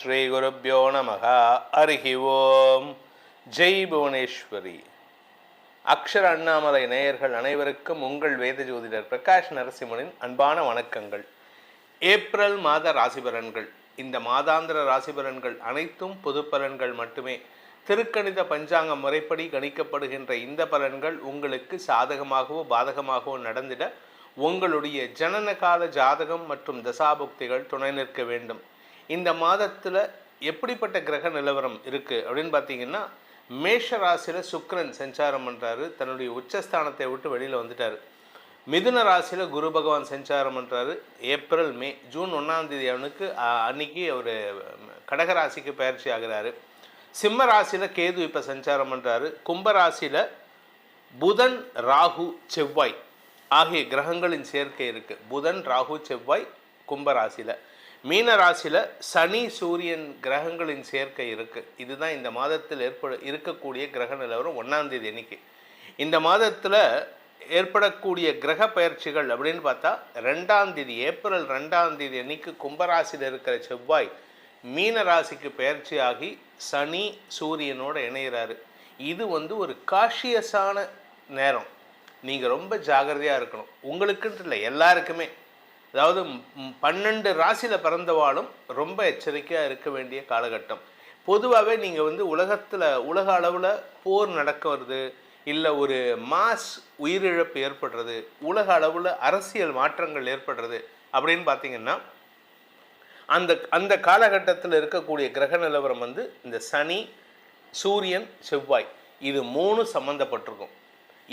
ஸ்ரீ குருப்யோ நமஹ. ஹரிஹி ஓம். ஜெய் புவனேஸ்வரி. அக்ஷர அண்ணாமலை நேயர்கள் அனைவருக்கும் உங்கள் வேத ஜோதிடர் பிரகாஷ் நரசிம்மனின் அன்பான வணக்கங்கள். ஏப்ரல் மாத ராசிபலன்கள். இந்த மாதாந்திர ராசிபலன்கள் அனைத்தும் பொது பலன்கள் மட்டுமே. திருக்கணித பஞ்சாங்க முறைப்படி கணிக்கப்படுகின்ற இந்த பலன்கள் உங்களுக்கு சாதகமாகவோ பாதகமாகவோ நடந்திட உங்களுடைய ஜனனகால ஜாதகம் மற்றும் தசாபுக்திகள் துணை நிற்க வேண்டும். இந்த மாதத்தில் எப்படிப்பட்ட கிரக நிலவரம் இருக்குது அப்படின்னு பார்த்தீங்கன்னா, மேஷ ராசியில் சுக்கிரன் சஞ்சாரம் பண்ணுறாரு, தன்னுடைய உச்சஸ்தானத்தை விட்டு வெளியில் வந்துட்டார். மிதுன ராசியில் குரு பகவான் சஞ்சாரம் பண்ணுறாரு. ஏப்ரல் மே ஜூன் 1ஆம் தேதி அன்னைக்கு அவர் கடகராசிக்கு பயிற்சி ஆகிறாரு. சிம்ம ராசியில் கேது இப்போ சஞ்சாரம் பண்ணுறாரு. கும்பராசியில் புதன் ராகு செவ்வாய் ஆகிய கிரகங்களின் சேர்க்கை இருக்குது. புதன் ராகு செவ்வாய் கும்பராசியில். மீன ராசியில் சனி சூரியன் கிரகங்களின் சேர்க்கை இருக்குது. இதுதான் இந்த மாதத்தில் இருக்கக்கூடிய கிரக நிலவரம் 1ஆம் தேதி அன்னைக்கு. இந்த மாதத்தில் ஏற்படக்கூடிய கிரக பயிற்சிகள் அப்படின்னு பார்த்தா 2ஆம் தேதி ஏப்ரல் 2ஆம் தேதி அன்னைக்கு கும்பராசியில் இருக்கிற செவ்வாய் மீன ராசிக்கு பயிற்சி ஆகி சனி சூரியனோடு இணைகிறாரு. இது ஒரு காஷியஸான நேரம். நீங்கள் ரொம்ப ஜாகிரதையாக இருக்கணும். உங்களுக்குன்ட்டு இல்லை, எல்லாருக்குமே. அதாவது 12 ராசியில் பிறந்தவாளும் ரொம்ப எச்சரிக்கையாக இருக்க வேண்டிய காலகட்டம். பொதுவாகவே நீங்கள் உலக அளவில் போர் நடக்க வருது, இல்லை ஒரு மாஸ் உயிரிழப்பு ஏற்படுறது, உலக அளவில் அரசியல் மாற்றங்கள் ஏற்படுறது அப்படின்னு பார்த்தீங்கன்னா, அந்த காலகட்டத்தில் இருக்கக்கூடிய கிரக நிலவரம் இந்த சனி சூரியன் செவ்வாய் இது 3 சம்மந்தப்பட்டிருக்கும்.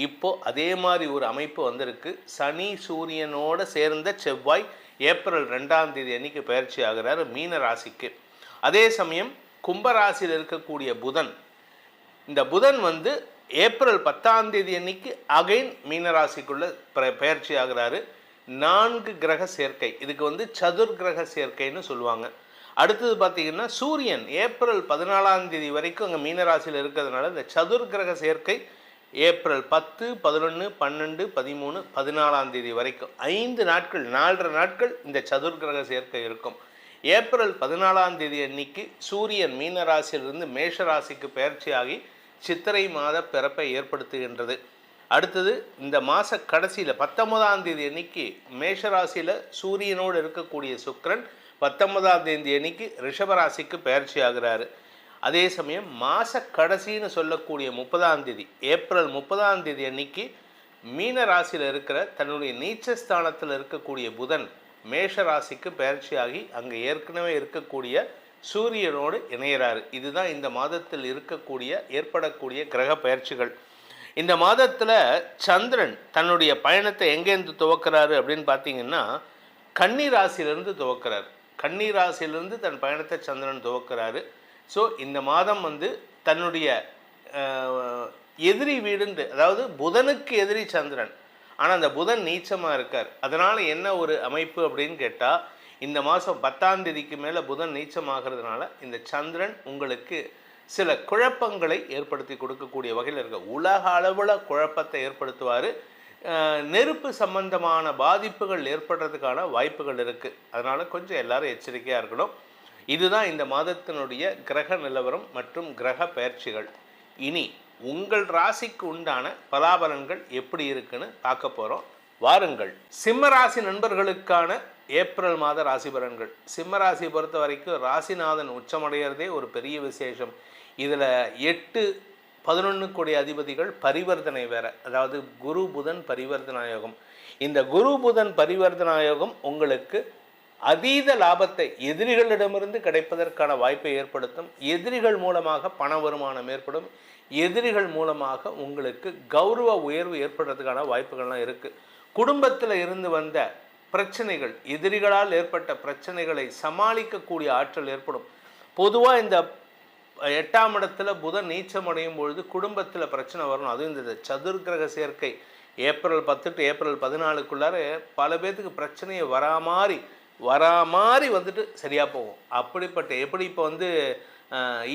இப்போது அதே மாதிரி ஒரு அமைப்பு வந்திருக்கு. சனி சூரியனோடு சேர்ந்த செவ்வாய் ஏப்ரல் 2ஆம் தேதி அன்னைக்கு பயிற்சி ஆகிறார் மீன ராசிக்கு. அதே சமயம் கும்பராசியில் இருக்கக்கூடிய புதன், இந்த புதன் ஏப்ரல் 10ஆம் தேதி அன்னைக்கு அகைன் மீனராசிக்குள்ளே பயிற்சி ஆகிறாரு. 4 கிரக சேர்க்கை. இதுக்கு சதுர் கிரக சேர்க்கைன்னு சொல்லுவாங்க. அடுத்தது பார்த்திங்கன்னா சூரியன் ஏப்ரல் 14ஆம் தேதி வரைக்கும் அங்கே மீனராசியில் இருக்கிறதுனால இந்த சதுர் கிரக சேர்க்கை ஏப்ரல் 10, 11, 12, 13, 14ஆம் தேதி வரைக்கும் 5 நாட்கள் 4.5 நாட்கள் இந்த சதுர் கிரக சேர்க்கை இருக்கும். ஏப்ரல் 14ஆம் தேதி அன்னைக்கு சூரியன் மீனராசியிலிருந்து மேஷராசிக்கு பயிற்சி ஆகி சித்திரை மாத பிறப்பை ஏற்படுத்துகின்றது. அடுத்தது இந்த மாத கடைசியில் 19ஆம் தேதி அன்னைக்கு மேஷராசியில் சூரியனோடு இருக்கக்கூடிய சுக்கிரன் 19ஆம் தேதி அன்னைக்கு ரிஷபராசிக்கு பயிற்சி ஆகிறாரு. அதே சமயம் மாத கடைசின்னு சொல்லக்கூடிய 30ஆம் தேதி ஏப்ரல் 30ஆம் தேதி அன்னைக்கு மீன ராசியில் இருக்கிற தன்னுடைய நீச்சஸ்தானத்தில் இருக்கக்கூடிய புதன் மேஷ ராசிக்கு பயிற்சி ஆகி அங்கே ஏற்கனவே இருக்கக்கூடிய சூரியனோடு இணைகிறாரு. இதுதான் இந்த மாதத்தில் ஏற்படக்கூடிய கிரக பயிற்சிகள். இந்த மாதத்தில் சந்திரன் தன்னுடைய பயணத்தை எங்கேருந்து துவக்கிறாரு அப்படின்னு பார்த்தீங்கன்னா, கன்னி ராசியிலிருந்து துவக்கிறார். கன்னி ராசியிலிருந்து தன் பயணத்தை சந்திரன் துவக்கிறாரு. ஸோ இந்த மாதம் தன்னுடைய எதிரி வீடுண்டு, அதாவது புதனுக்கு எதிரி சந்திரன், ஆனால் அந்த புதன் நீச்சமாக இருக்கார். அதனால் என்ன ஒரு அமைப்பு அப்படின்னு கேட்டால், இந்த மாதம் 10ஆம் தேதிக்கு மேலே புதன் நீச்சமாகிறதுனால இந்த சந்திரன் உங்களுக்கு சில குழப்பங்களை ஏற்படுத்தி கொடுக்கக்கூடிய வகையில் இருக்க, உலக அளவில் குழப்பத்தை ஏற்படுத்துவார். நெருப்பு சம்பந்தமான பாதிப்புகள் ஏற்படுறதுக்கான வாய்ப்புகள் இருக்குது. அதனால் கொஞ்சம் எல்லாரும் எச்சரிக்கையாக இருக்கணும். இதுதான் இந்த மாதத்தினுடைய கிரக நிலவரம் மற்றும் கிரக பயிற்சிகள். இனி உங்கள் ராசிக்கு உண்டான பலாபலன்கள் எப்படி இருக்குன்னு பார்க்க போகிறோம். வாருங்கள். சிம்ம ராசி நண்பர்களுக்கான ஏப்ரல் மாத ராசி பலன்கள். சிம்ம ராசியை பொறுத்த வரைக்கும் ராசிநாதன் உச்சமடைகிறதே ஒரு பெரிய விசேஷம். இதில் 8, 11 கோடி அதிபதிகள் பரிவர்த்தனை வேறு, அதாவது குரு புதன் பரிவர்த்தனா யோகம். இந்த குரு புதன் பரிவர்த்தனா யோகம் உங்களுக்கு அதீத லாபத்தை எதிரிகளிடமிருந்து கிடைப்பதற்கான வாய்ப்பை ஏற்படுத்தும். எதிரிகள் மூலமாக பண வருமானம் ஏற்படும். எதிரிகள் மூலமாக உங்களுக்கு கௌரவ உயர்வு ஏற்படுறதுக்கான வாய்ப்புகள்லாம் இருக்குது. குடும்பத்தில் இருந்து வந்த பிரச்சனைகள், எதிரிகளால் ஏற்பட்ட பிரச்சனைகளை சமாளிக்கக்கூடிய ஆற்றல் ஏற்படும். பொதுவாக இந்த 8ஆம் இடத்துல புதன் நீச்சமடையும் பொழுது குடும்பத்தில் பிரச்சனை வரணும். அதுவும் இந்த சதுர் கிரக சேர்க்கை ஏப்ரல் 10 to ஏப்ரல் 14க்குள்ளார பல பேர்த்துக்கு பிரச்சனையை வராமாரி சரியாக போகும். அப்படிப்பட்ட எப்படி இப்போ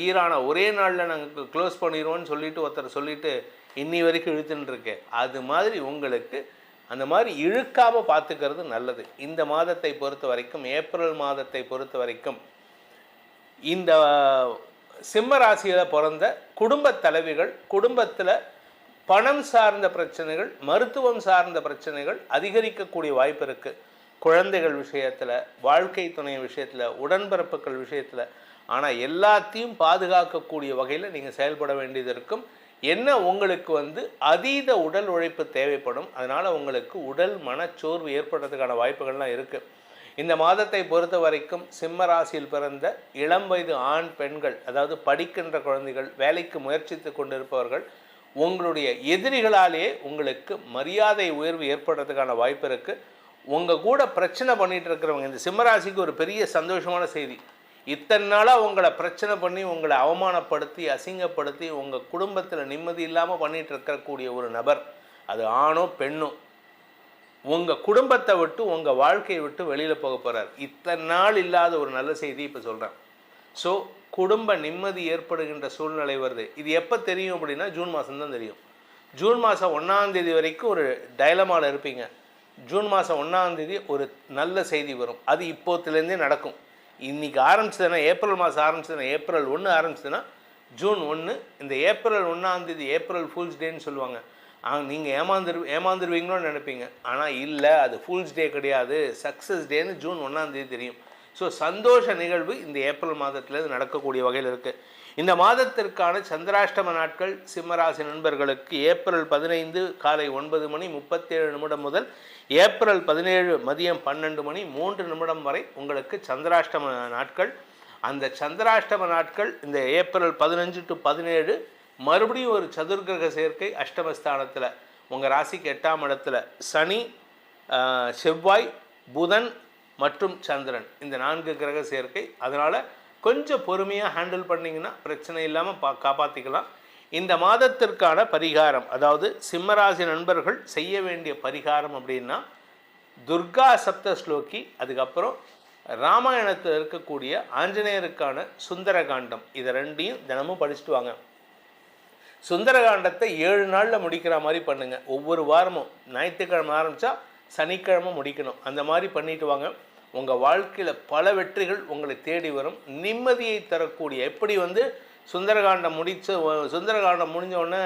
ஈரானை ஒரே நாளில் நாங்கள் க்ளோஸ் பண்ணிடுவோன்னு ஒருத்தர் சொல்லிவிட்டு இன்னி வரைக்கும் இழுத்துன்னு இருக்கேன். அது மாதிரி உங்களுக்கு அந்த மாதிரி இழுக்காமல் பார்த்துக்கிறது நல்லது. இந்த மாதத்தை பொறுத்த வரைக்கும், ஏப்ரல் மாதத்தை பொறுத்த வரைக்கும் இந்த சிம்ம ராசியில் பிறந்த குடும்ப தலைவிகள் குடும்பத்தில் பணம் சார்ந்த பிரச்சனைகள், மருத்துவம் சார்ந்த பிரச்சனைகள் அதிகரிக்கக்கூடிய வாய்ப்பு இருக்குது. குழந்தைகள் விஷயத்தில், வாழ்க்கை துணை விஷயத்தில், உடன்பிறப்புகள் விஷயத்தில். ஆனால் எல்லாத்தையும் பாதுகாக்கக்கூடிய வகையில் நீங்கள் செயல்பட வேண்டியது இருக்கும். என்ன உங்களுக்கு அதீத உடல் உழைப்பு தேவைப்படும். அதனால் உங்களுக்கு உடல் மனச்சோர்வு ஏற்படுறதுக்கான வாய்ப்புகள்லாம் இருக்குது. இந்த மாதத்தை பொறுத்த வரைக்கும் சிம்ம ராசியில் பிறந்த இளம் வயது ஆண் பெண்கள், அதாவது படிக்கின்ற குழந்தைகள், வேலைக்கு முயற்சித்து கொண்டிருப்பவர்கள், உங்களுடைய எதிரிகளாலேயே உங்களுக்கு மரியாதை உயர்வு ஏற்படுறதுக்கான வாய்ப்பு இருக்குது. உங்கள் கூட பிரச்சனை பண்ணிகிட்டு இருக்கிறவங்க, இந்த சிம்மராசிக்கு ஒரு பெரிய சந்தோஷமான செய்தி. இத்தனை நாளாக உங்களை பிரச்சனை பண்ணி, உங்களை அவமானப்படுத்தி, அசிங்கப்படுத்தி, உங்கள் குடும்பத்தில் நிம்மதி இல்லாமல் பண்ணிகிட்டு இருக்கக்கூடிய ஒரு நபர், அது ஆணோ பெண்ணோ, உங்கள் குடும்பத்தை விட்டு, உங்கள் வாழ்க்கையை விட்டு வெளியில் போக போகிறார். இத்தனை நாள் இல்லாத ஒரு நல்ல செய்தி இப்போ சொல்கிறேன். ஸோ குடும்ப நிம்மதி ஏற்படுகின்ற சூழ்நிலை வருது. இது எப்போ தெரியும் அப்படின்னா ஜூன் மாதம்தான் தெரியும். ஜூன் மாதம் 1ஆம் தேதி வரைக்கும் ஒரு டைலமாவில் இருப்பீங்க. ஜூன் மாதம் 1ஆம் தேதி ஒரு நல்ல செய்தி வரும். அது இப்போத்துலேருந்தே நடக்கும். இன்றைக்கி ஆரம்பிச்சதுன்னா, ஏப்ரல் மாதம் ஆரம்பிச்சதுன்னா, ஏப்ரல் 1 ஆரம்பிச்சதுன்னா ஜூன் 1, இந்த ஏப்ரல் 1ஆம் தேதி ஏப்ரல் ஃபூல்ஸ் டேன்னு சொல்லுவாங்க. நீங்கள் ஏமாந்துருவீங்களோன்னு நினைப்பீங்க. ஆனால் இல்லை, அது ஃபூல்ஸ் டே கிடையாது, சக்ஸஸ் டேன்னு ஜூன் 1ஆம் தேதி தெரியும். ஸோ சந்தோஷ நிகழ்வு இந்த ஏப்ரல் மாதத்தில் நடக்கக்கூடிய வகையில் இருக்குது. இந்த மாதத்திற்கான சந்திராஷ்டம நாட்கள் சிம்மராசி நண்பர்களுக்கு ஏப்ரல் 15 காலை 9:37 முதல் ஏப்ரல் 17 மதியம் 12:03 வரை உங்களுக்கு சந்திராஷ்டம நாட்கள். அந்த சந்திராஷ்டம நாட்கள் இந்த ஏப்ரல் 15 to 17 மறுபடியும் ஒரு சதுர்கிரக சேர்க்கை அஷ்டமஸ்தானத்தில், உங்கள் ராசிக்கு 8ஆம் இடத்துல சனி, செவ்வாய், புதன் மற்றும் சந்திரன், இந்த 4 கிரக சேர்க்கை. அதனால் கொஞ்சம் பொறுமையாக ஹேண்டில் பண்ணிங்கன்னா பிரச்சனை இல்லாமல் காப்பாற்றிக்கலாம். இந்த மாதத்திற்கான பரிகாரம், அதாவது சிம்மராசி நண்பர்கள் செய்ய வேண்டிய பரிகாரம் அப்படின்னா துர்கா சப்த ஸ்லோகி, அதுக்கப்புறம் ராமாயணத்தில் இருக்கக்கூடிய ஆஞ்சநேயருக்கான சுந்தரகாண்டம், இதை 2ஐயும் தினமும் படிச்சுட்டு வாங்க. சுந்தரகாண்டத்தை 7 நாளில் முடிக்கிற மாதிரி பண்ணுங்கள். ஒவ்வொரு வாரமும் ஞாயிற்றுக்கிழமை ஆரம்பித்தா சனிக்கிழமை முடிக்கணும். அந்த மாதிரி பண்ணிட்டு வாங்க. உங்கள் வாழ்க்கையில் பல வெற்றிகள் உங்களை தேடி வரும். நிம்மதியை தரக்கூடிய, எப்படி சுந்தரகாண்டம் முடிஞ்ச உடனே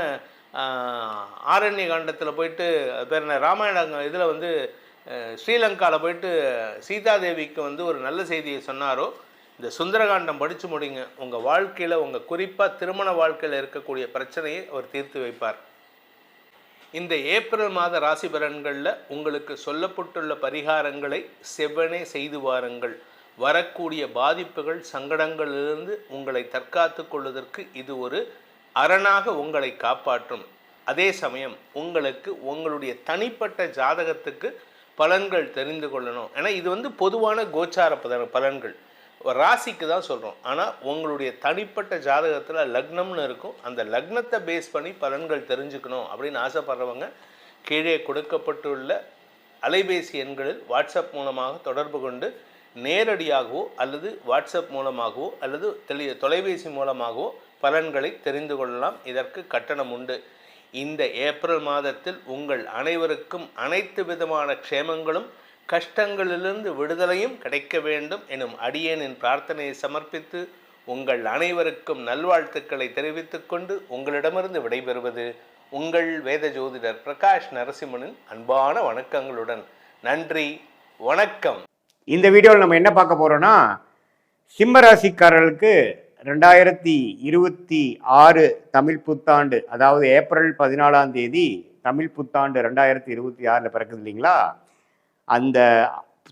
ஆரண்ய காண்டத்தில் போயிட்டு பேர் என்ன, ராமாயண இதில் ஸ்ரீலங்காவில் போயிட்டு சீதாதேவிக்கு ஒரு நல்ல செய்தியை சொன்னாரோ, இந்த சுந்தரகாண்டம் படித்து முடிங்க. உங்கள் வாழ்க்கையில், உங்கள் குறிப்பாக திருமண வாழ்க்கையில் இருக்கக்கூடிய பிரச்சனையை அவர் தீர்த்து வைப்பார். இந்த ஏப்ரல் மாத ராசி பலன்களில் உங்களுக்கு சொல்லப்பட்டுள்ள பரிகாரங்களை செவ்வனே செய்து வாருங்கள். வரக்கூடிய பாதிப்புகள், சங்கடங்களிலிருந்து உங்களை தற்காத்து கொள்வதற்கு இது ஒரு அரணாக உங்களை காப்பாற்றும். அதே சமயம் உங்களுக்கு உங்களுடைய தனிப்பட்ட ஜாதகத்துக்கு பலன்கள் தெரிந்து கொள்ளணும். ஏன்னா இது பொதுவான கோச்சார பலன்கள், ராசிக்கு தான் சொல்கிறோம். ஆனால் உங்களுடைய தனிப்பட்ட ஜாதகத்தில் லக்னம்னு இருக்கும். அந்த லக்னத்தை பேஸ் பண்ணி பலன்கள் தெரிஞ்சுக்கணும் அப்படின்னு ஆசைப்படுறவங்க கீழே கொடுக்கப்பட்டுள்ள அலைபேசி எண்களில் வாட்ஸ்அப் மூலமாக தொடர்பு கொண்டு நேரடியாகவோ அல்லது வாட்ஸ்அப் மூலமாகவோ அல்லது தொலைபேசி மூலமாகவோ பலன்களை தெரிந்து கொள்ளலாம். இதற்கு கட்டணம் உண்டு. இந்த ஏப்ரல் மாதத்தில் உங்கள் அனைவருக்கும் அனைத்து விதமான க்ஷேமங்களும் கஷ்டங்களிலிருந்து விடுதலையும் கிடைக்க வேண்டும் எனும் அடியேனின் பிரார்த்தனையை சமர்ப்பித்து உங்கள் அனைவருக்கும் நல்வாழ்த்துக்களை தெரிவித்துக் கொண்டு உங்களிடமிருந்து விடைபெறுவது உங்கள் வேத ஜோதிடர் பிரகாஷ் நரசிம்மனின் அன்பான வணக்கங்களுடன். நன்றி, வணக்கம். இந்த வீடியோவில் நம்ம என்ன பார்க்க போறோம்னா, சிம்ம ராசிக்காரர்களுக்கு 2026 தமிழ் புத்தாண்டு, அதாவது ஏப்ரல் 14ஆம் தேதி தமிழ் புத்தாண்டு 2026 பிறக்குது இல்லைங்களா? அந்த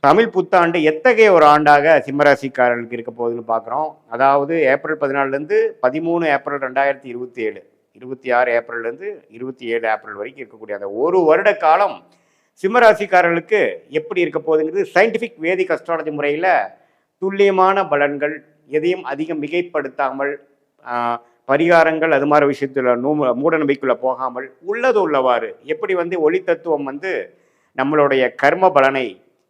தமிழ் புத்தாண்டு எத்தகைய ஒரு ஆண்டாக சிம்மராசிக்காரர்களுக்கு இருக்க போகுதுன்னு பார்க்குறோம். அதாவது ஏப்ரல் 14லேருந்து 13 ஏப்ரல் 2027, 26 ஏப்ரல்லேருந்து 27 ஏப்ரல் வரைக்கும் இருக்கக்கூடிய அந்த ஒரு வருட காலம் சிம்மராசிக்காரர்களுக்கு எப்படி இருக்க போகுதுங்கிறது சயின்டிஃபிக் வேதிக் அஸ்ட்ராலஜி முறையில் துல்லியமான பலன்கள், எதையும் அதிகம் மிகைப்படுத்தாமல், பரிகாரங்கள் அது மாதிரி விஷயத்தில் மூட நம்பிக்கைக்குள்ளே போகாமல் உள்ளது உள்ளவாறு எப்படி ஒளி தத்துவம் நம்மளுடைய கர்ம பலனை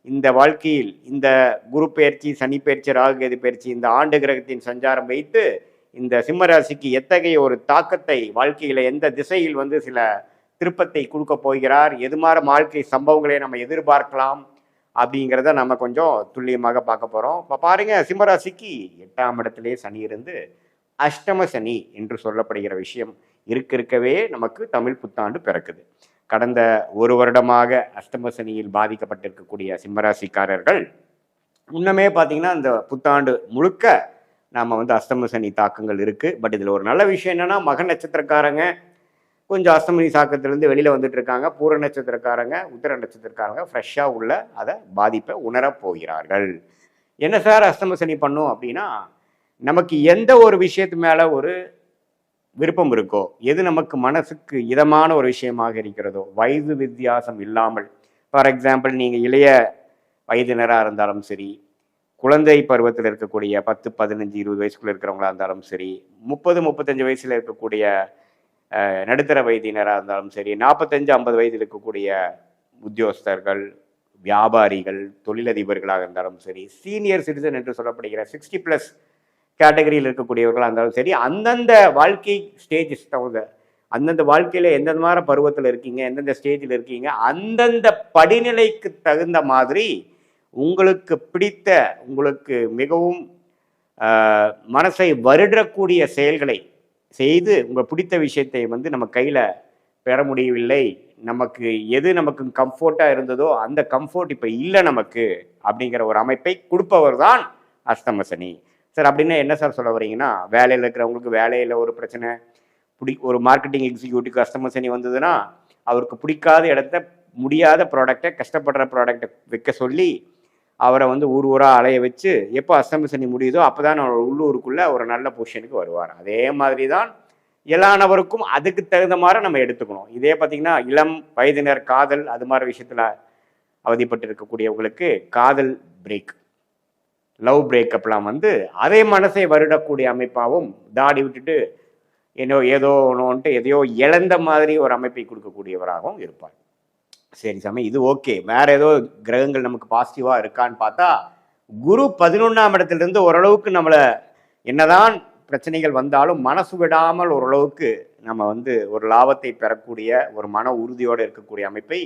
இந்த வாழ்க்கையில் இந்த குரு பயிற்சி, சனி பயிற்சி, ராகு கேது பயிற்சி, இந்த ஆண்டு கிரகத்தின் சஞ்சாரம் வைத்து இந்த சிம்மராசிக்கு எத்தகைய ஒரு தாக்கத்தை வாழ்க்கையில் எந்த திசையில் சில திருப்பத்தை கொடுக்க போகிறார், எது மாதிரி வாழ்க்கை சம்பவங்களை நம்ம எதிர்பார்க்கலாம் அப்படிங்கிறத நம்ம கொஞ்சம் துல்லியமாக பார்க்க போகிறோம். இப்போ பாருங்க, சிம்மராசிக்கு 8ஆம் இடத்திலே சனி இருந்து அஷ்டம சனி என்று சொல்லப்படுகிற விஷயம் இருக்கவே நமக்கு தமிழ் புத்தாண்டு பிறக்குது. கடந்த ஒரு வருடமாக அஷ்டம சனியில் பாதிக்கப்பட்டிருக்கக்கூடிய சிம்மராசிக்காரர்கள் முன்னமே பார்த்தீங்கன்னா இந்த புத்தாண்டு முழுக்க நாம் வந்து அஷ்டம சனி தாக்கங்கள் இருக்குது. பட் இதில் ஒரு நல்ல விஷயம் என்னென்னா, மக நட்சத்திரக்காரங்க கொஞ்சம் அஷ்டமி தாக்கத்திலேருந்து வெளியில் வந்துட்டு இருக்காங்க. பூர நட்சத்திரக்காரங்க, உத்திர நட்சத்திரக்காரங்க ஃப்ரெஷ்ஷாக உள்ள அதை பாதிப்பை உணரப் போகிறார்கள். என்ன சார் அஷ்டம சனி பண்ணும் அப்படின்னா, நமக்கு எந்த ஒரு விஷயத்து மேலே ஒரு விருப்பம் இருக்கோ, எது நமக்கு மனசுக்கு இதமான ஒரு விஷயமாக இருக்கிறதோ, வயது வித்தியாசம் இல்லாமல், ஃபார் எக்ஸாம்பிள் நீங்கள் இளைய வயதினராக இருந்தாலும் சரி, குழந்தை பருவத்தில் இருக்கக்கூடிய 10, 15, 20 வயசுக்குள்ள இருக்கிறவங்களா இருந்தாலும் சரி, 30, 35 வயசில் இருக்கக்கூடிய நடுத்தர வயதினராக இருந்தாலும் சரி, 45, 50 வயதில் இருக்கக்கூடிய உத்தியோகஸ்தர்கள், வியாபாரிகள், தொழிலதிபர்களாக இருந்தாலும் சரி, சீனியர் சிட்டிசன் என்று சொல்லப்படுகிற 60+ கேட்டகரியில் இருக்கக்கூடியவர்களாக இருந்தாலும் சரி, அந்தந்த வாழ்க்கை ஸ்டேஜஸ் தகுந்த, அந்தந்த வாழ்க்கையில் எந்தெந்த மாதிரி பருவத்தில் இருக்கீங்க, எந்தெந்த ஸ்டேஜில் இருக்கீங்க, அந்தந்த படிநிலைக்கு தகுந்த மாதிரி உங்களுக்கு பிடித்த, உங்களுக்கு மிகவும் மனசை வருடக்கூடிய செயல்களை செய்து உங்கள் பிடித்த விஷயத்தை வந்து நம்ம கையில் பெற முடியவில்லை, நமக்கு எது நமக்கு கம்ஃபர்ட்டாக இருந்ததோ அந்த கம்ஃபர்ட் இப்போ இல்லை நமக்கு அப்படிங்கிற ஒரு அமைப்பை கொடுப்பவர் தான் அஷ்டம சனி. சார் அப்படின்னா என்ன சார் சொல்ல வரீங்கன்னா, வேலையில் இருக்கிறவங்களுக்கு வேலையில் ஒரு பிரச்சனை, ஒரு மார்க்கெட்டிங் எக்ஸிக்யூட்டிவ் அஷ்டம சனி வந்ததுன்னா அவருக்கு பிடிக்காத இடத்த, முடியாத ப்ராடக்டை, கஷ்டப்படுற ப்ராடக்டை வைக்க சொல்லி அவரை வந்து ஊர் ஊராக அலைய வச்சு எப்போ அஷ்டம சனி முடியுதோ அப்போ தான் அவர் உள்ளூருக்குள்ளே ஒரு நல்ல பொசிஷனுக்கு வருவார். அதே மாதிரி தான் எல்லா நபருக்கும் அதுக்கு தகுந்த மாதிரி நம்ம எடுத்துக்கணும். இதே பார்த்திங்கன்னா இளம் வயதினர் காதல் அது மாதிரி விஷயத்தில் அவதிப்பட்டு இருக்கக்கூடியவங்களுக்கு காதல் பிரேக், லவ் பிரேக்கப்லாம் வந்து அதே மனசை வருடக்கூடிய அமைப்பாகவும், தாடி விட்டுட்டு ஏதோ ஒன்றுன்ட்டு எதையோ இழந்த மாதிரி ஒரு அமைப்பை கொடுக்கக்கூடியவராகவும் இருப்பார். சரி சாமி, இது ஓகே. வேற ஏதோ கிரகங்கள் நமக்கு பாசிட்டிவாக இருக்கான்னு பார்த்தா, குரு 11ஆம் இடத்துலேருந்து ஓரளவுக்கு நம்மளை என்னதான் பிரச்சனைகள் வந்தாலும் மனசு விடாமல் ஓரளவுக்கு நம்ம வந்து ஒரு லாபத்தை பெறக்கூடிய ஒரு மன உறுதியோடு இருக்கக்கூடிய அமைப்பை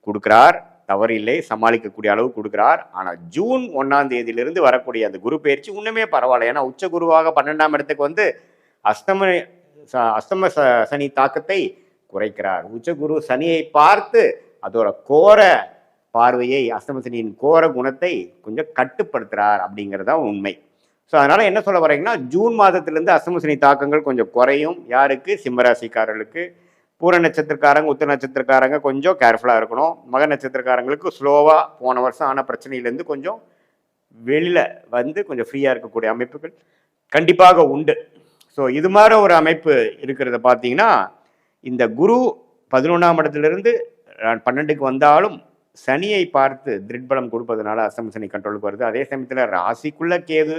கொடுக்குறார். தவறில்லை, சமாளிக்கக்கூடிய அளவு கொடுக்குறார். ஆனால் ஜூன் 1ஆம் தேதியிலிருந்து வரக்கூடிய அந்த குரு பயிற்சி இன்னுமே பரவாயில்ல. ஏன்னா உச்ச குருவாக 12ஆம் இடத்துக்கு வந்து அஷ்டம சனி தாக்கத்தை குறைக்கிறார். உச்ச குரு சனியை பார்த்து அதோட கோர பார்வையை, அஷ்டம சனியின் கோர குணத்தை கொஞ்சம் கட்டுப்படுத்துகிறார் அப்படிங்கிறது தான் உண்மை. ஸோ அதனால் என்ன சொல்ல வரீங்கன்னா, ஜூன் மாதத்திலேருந்து அஷ்டம சனி தாக்கங்கள் கொஞ்சம் குறையும். யாருக்கு? சிம்மராசிக்காரர்களுக்கு. பூர நட்சத்திரக்காரங்க, உத்திர நட்சத்திரக்காரங்க கொஞ்சம் கேர்ஃபுல்லாக இருக்கணும். மக நட்சத்திரக்காரங்களுக்கு ஸ்லோவாக போன வருஷம் ஆன பிரச்சனையிலேருந்து கொஞ்சம் வெளியில் வந்து கொஞ்சம் ஃப்ரீயாக இருக்கக்கூடிய அமைப்புகள் கண்டிப்பாக உண்டு. ஸோ இது மாதிரி ஒரு அமைப்பு இருக்கிறத பார்த்தீங்கன்னா, இந்த குரு 11ஆம் இடத்துலேருந்து 12க்கு வந்தாலும் சனியை பார்த்து திருட்பலம் கொடுப்பதனால அஷ்டம சனி கண்ட்ரோலுக்கு வருது. அதே சமயத்தில் ராசிக்குள்ள கேது,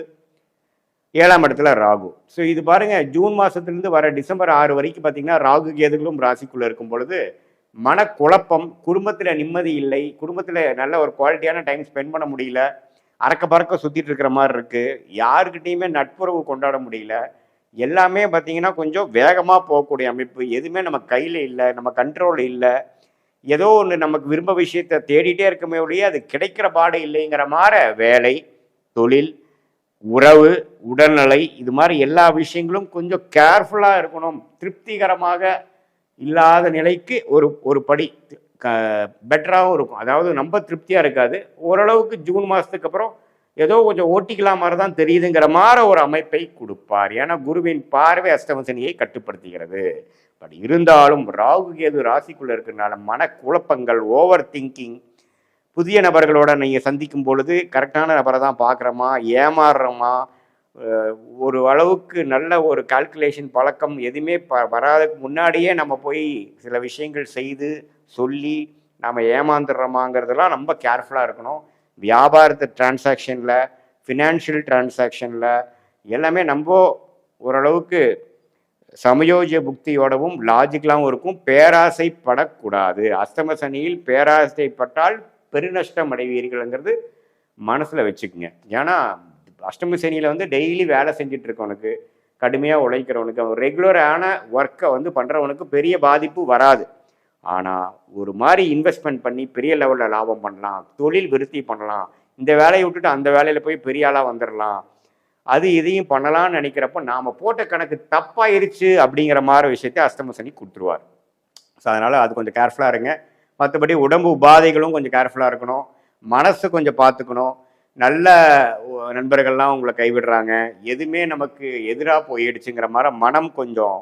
7ஆம் இடத்துல ராகு. ஸோ இது பாருங்க, ஜூன் மாதத்துலேருந்து வர டிசம்பர் 6 வரைக்கும் பார்த்தீங்கன்னா ராகு கேதுகளும் ராசிக்குள்ளே இருக்கும் பொழுது மனக்குழப்பம், குடும்பத்தில் நிம்மதி இல்லை, குடும்பத்தில் நல்ல ஒரு குவாலிட்டியான டைம் ஸ்பெண்ட் பண்ண முடியல, அறக்க பறக்க சுற்றிட்டு இருக்கிற மாதிரி இருக்குது, யாருக்கிட்டையுமே நட்புறவு கொண்டாட முடியல, எல்லாமே பார்த்தீங்கன்னா கொஞ்சம் வேகமாக போகக்கூடிய அமைப்பு, எதுவுமே நம்ம கையில் இல்லை, நம்ம கண்ட்ரோல் இல்லை, ஏதோ ஒன்று நமக்கு விரும்ப விஷயத்தை தேடிட்டே இருக்கமே ஒழிய அது கிடைக்கிற பாடு இல்லைங்கிற மாதிரி வேலை, தொழில், உறவு, உடல்நிலை, இது மாதிரி எல்லா விஷயங்களும் கொஞ்சம் கேர்ஃபுல்லாக இருக்கணும். திருப்திகரமாக இல்லாத நிலைக்கு ஒரு படி பெட்டராகவும் இருக்கும். அதாவது நம்ம திருப்தியாக இருக்காது, ஓரளவுக்கு ஜூன் மாதத்துக்கு அப்புறம் ஏதோ கொஞ்சம் ஓட்டிக்கலாம் மாதிரி தான் தெரியுதுங்கிற மாதிரி ஒரு அமைப்பை கொடுப்பார். ஏன்னா குருவின் பார்வை அஷ்டம சனியை கட்டுப்படுத்துகிறது. பட் இருந்தாலும் ராகு கேது ராசிக்குள்ளே இருக்கிறதுனால மனக்குழப்பங்கள், ஓவர் திங்கிங், புதிய நபர்களோட நீங்கள் சந்திக்கும் பொழுது கரெக்டான நபரை தான் பார்க்குறோமா, ஏமாறுறோமா, ஒரு அளவுக்கு நல்ல ஒரு கால்குலேஷன் பழக்கம் எதுவுமே வராதுக்கு முன்னாடியே நம்ம போய் சில விஷயங்கள் செய்து சொல்லி நம்ம ஏமாந்துடுறோமாங்கிறதெல்லாம் ரொம்ப கேர்ஃபுல்லாக இருக்கணும். வியாபாரத்து டிரான்சாக்ஷனில், ஃபினான்ஷியல் டிரான்சாக்ஷனில் எல்லாமே நம்ம ஓரளவுக்கு சமயோஜிய புக்தியோடவும் லாஜிக்கலாகவும் இருக்கும். பேராசைப்படக்கூடாது. அஷ்டம சனியில் பேராசைப்பட்டால் பெருநஷ்டம் அடைவீர்கள்ங்கிறது மனசில் வச்சுக்குங்க. ஏன்னா அஷ்டம சனியில் வந்து டெய்லி வேலை செஞ்சுட்டு இருக்கவனுக்கு, கடுமையாக உழைக்கிறவனுக்கு, அவன் ரெகுலரான ஒர்க்கை வந்து பண்ணுறவனுக்கு பெரிய பாதிப்பு வராது. ஆனால் ஒரு மாதிரி இன்வெஸ்ட்மெண்ட் பண்ணி பெரிய லெவலில் லாபம் பண்ணலாம், தொழில் விருத்தி பண்ணலாம், இந்த வேலையை விட்டுட்டு அந்த வேலையில் போய் பெரிய ஆளாக வந்துடலாம், அது இதையும் பண்ணலாம்னு நினைக்கிறப்ப நாம் போட்ட கணக்கு தப்பாயிருச்சு அப்படிங்கிற மாதிரி விஷயத்தை அஷ்டம சனி கொடுத்துருவார். ஸோ அதனால் அது கொஞ்சம் கேர்ஃபுல்லாக இருங்க. மற்றபடி உடம்பு உபாதைகளும் கொஞ்சம் கேர்ஃபுல்லாக இருக்கணும், மனசு கொஞ்சம் பார்த்துக்கணும். நல்ல நண்பர்கள்லாம் உங்களை கைவிடுறாங்க, எதுவுமே நமக்கு எதிராக போயிடுச்சுங்கிற மாதிரி மனம் கொஞ்சம்